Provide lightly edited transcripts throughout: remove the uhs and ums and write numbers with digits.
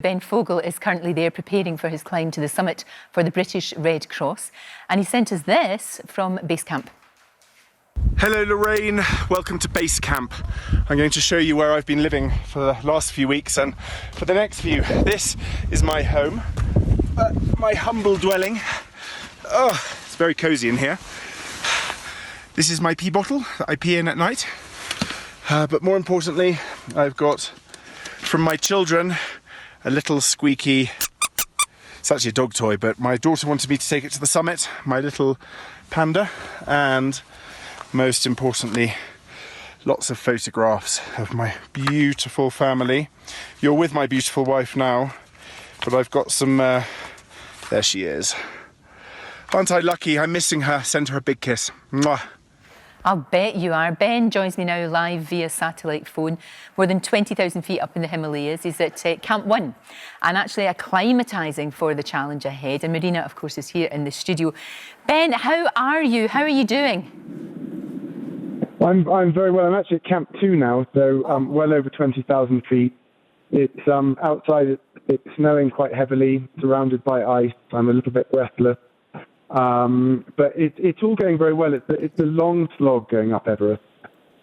Ben Fogle is currently there preparing for his climb to the summit for the British Red Cross, and he sent us this from base camp. Hello Lorraine, welcome to base camp. I'm going to show you where I've been living for the last few weeks and for the next few. This is my home, my humble dwelling. Oh, it's very cozy in here. This is my pee bottle that I pee in at night. But more importantly, I've got from my children a little squeaky, it's actually a dog toy, but my daughter wanted me to take it to the summit, my little panda, and most importantly, lots of photographs of my beautiful family. You're with my beautiful wife now, but I've got some, there she is. Aren't I lucky? I'm missing her. Send her a big kiss. Mwah. I'll bet you are. Ben joins me now live via satellite phone, more than 20,000 feet up in the Himalayas. He's at Camp 1 and actually acclimatising for the challenge ahead. And Marina, of course, is here in the studio. Ben, how are you? How are you doing? I'm very well. I'm actually at Camp 2 now, so well over 20,000 feet. It's outside, it's snowing quite heavily, surrounded by ice. I'm a little bit breathless. But it's all going very well. It's a long slog going up Everest.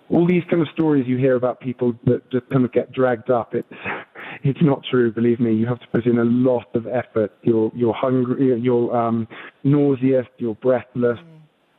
All these kind of stories you hear about people that just kind of get dragged up, it's not true, believe me. You have to put in a lot of effort. You're hungry, you're nauseous, you're breathless.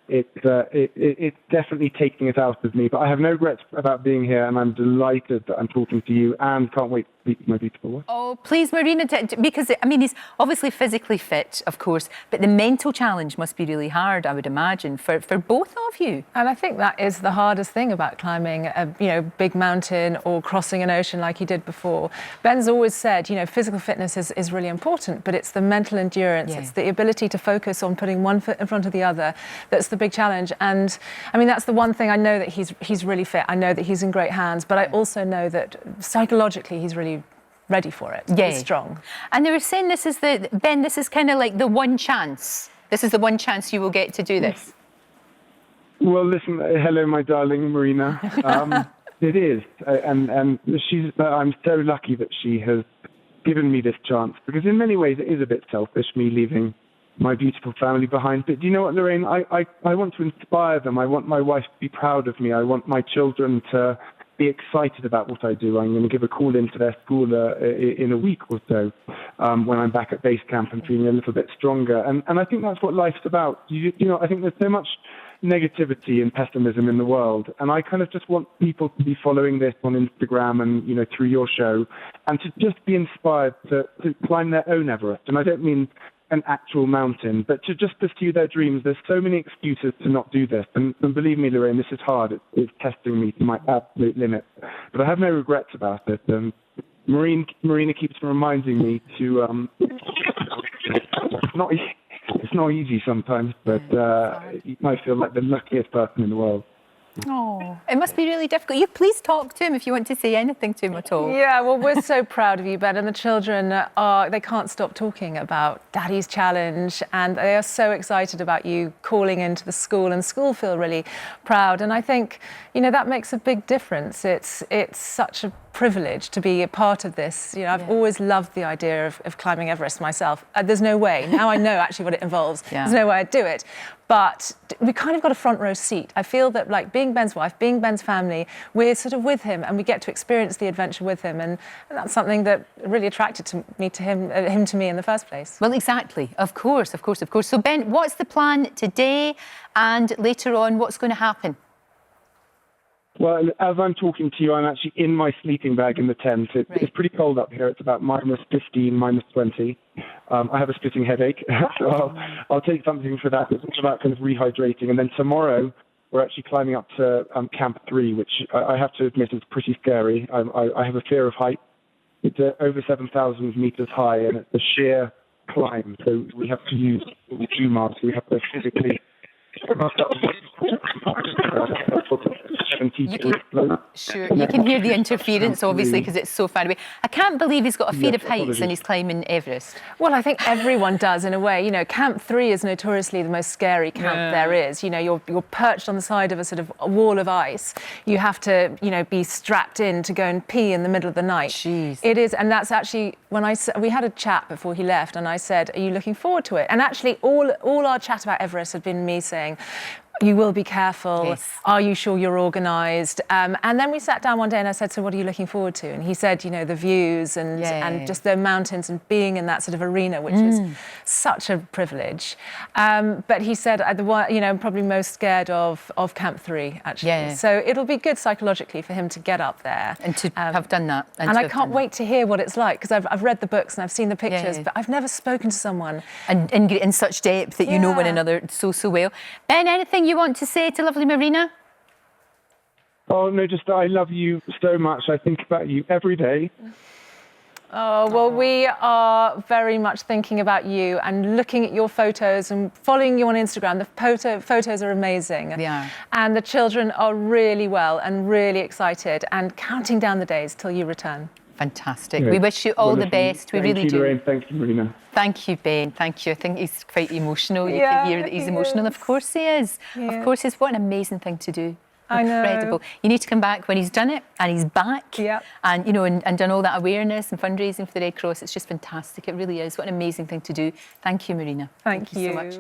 It's definitely taking it out of me, but I have no regrets about being here, and I'm delighted that I'm talking to you and can't wait to speak to my beautiful wife. Oh, please, Marina, because, I mean, he's obviously physically fit, of course, but the mental challenge must be really hard, I would imagine, for both of you. And I think that is the hardest thing about climbing a big mountain or crossing an ocean like he did before. Ben's always said, physical fitness is really important, but it's the mental endurance, it's the ability to focus on putting one foot in front of the other that's the big challenge. And I mean, that's the one thing. I know that he's really fit. I know that he's in great hands, but I also know that psychologically he's really ready for it. Yeah. He's strong. And they were saying this is kind of like the one chance. This is the one chance you will get to do this. Well, listen, hello, my darling Marina. It is, and I'm so lucky that she has given me this chance, because in many ways it is a bit selfish, me leaving my beautiful family behind. But do you know what, Lorraine? I want to inspire them. I want my wife to be proud of me. I want my children to be excited about what I do. I'm going to give a call into their school in a week or so when I'm back at base camp and feeling a little bit stronger. And I think that's what life's about. I think there's so much negativity and pessimism in the world, and I kind of just want people to be following this on Instagram and through your show, and to just be inspired to climb their own Everest. And I don't mean an actual mountain, but to just pursue their dreams. There's so many excuses to not do this, and believe me, Lorraine, this is hard. It's testing me to my absolute limit, but I have no regrets about it. And Marina keeps reminding me to it's not easy sometimes, but I feel like the luckiest person in the world. Oh, it must be really difficult. You please talk to him if you want to say anything to him at all. Yeah, well, we're so proud of you, Ben, and the children they can't stop talking about Daddy's challenge, and they are so excited about you calling into the school, and school feel really proud. And I think, that makes a big difference. It's such a privilege to be a part of this. I've always loved the idea of climbing Everest myself. There's no way. Now I know actually what it involves. There's no way I'd do it. But we kind of got a front row seat. I feel that, like, being Ben's wife, being Ben's family, we're sort of with him and we get to experience the adventure with him. And that's something that really attracted him to me in the first place. Well, exactly. Of course. So, Ben, what's the plan today and later on? What's going to happen? Well, as I'm talking to you, I'm actually in my sleeping bag in the tent. It's pretty cold up here. It's about -15, -20. I have a splitting headache, so I'll take something for that. It's all about kind of rehydrating. And then tomorrow, we're actually climbing up to Camp 3, which I have to admit is pretty scary. I have a fear of height. It's over 7,000 meters high, and it's a sheer climb. So we have to use 2 masks. We have to physically You can hear the interference, obviously, because it's so far away. I can't believe he's got a fear of heights and he's climbing Everest. Well, I think everyone does in a way. You know, Camp 3 is notoriously the most scary camp there is. You know, you're perched on the side of a sort of a wall of ice. You have to, you know, be strapped in to go and pee in the middle of the night. Jeez. It is, and that's actually when we had a chat before he left, and I said, "Are you looking forward to it?" And actually, all our chat about Everest had been me saying, you will be careful. Yes. Are you sure you're organised? And then we sat down one day and I said, so what are you looking forward to? And he said, you know, the views and just the mountains and being in that sort of arena, which is such a privilege. But he said, you know, I'm probably most scared of Camp 3, actually. Yeah. So it'll be good psychologically for him to get up there. And to have done that. And I can't wait to hear what it's like, because I've read the books and I've seen the pictures, but I've never spoken to someone. And in such depth that you know one another so well. Ben, anything you want to say to lovely Marina? Oh, no, just I love you so much. I think about you every day. Oh, well, we are very much thinking about you and looking at your photos and following you on Instagram. The photos are amazing. They are. And the children are really well and really excited and counting down the days till you return. Fantastic. Yeah. We wish you all the best. We really do. Lorraine. Thank you, Marina. Thank you, Ben. Thank you. I think he's quite emotional. You can hear that he's emotional. Of course he is. Of course he is. What an amazing thing to do. I know. Incredible. You need to come back when he's done it and he's back. Yeah. And, you know, and done all that awareness and fundraising for the Red Cross. It's just fantastic. It really is. What an amazing thing to do. Thank you, Marina. Thank you so much.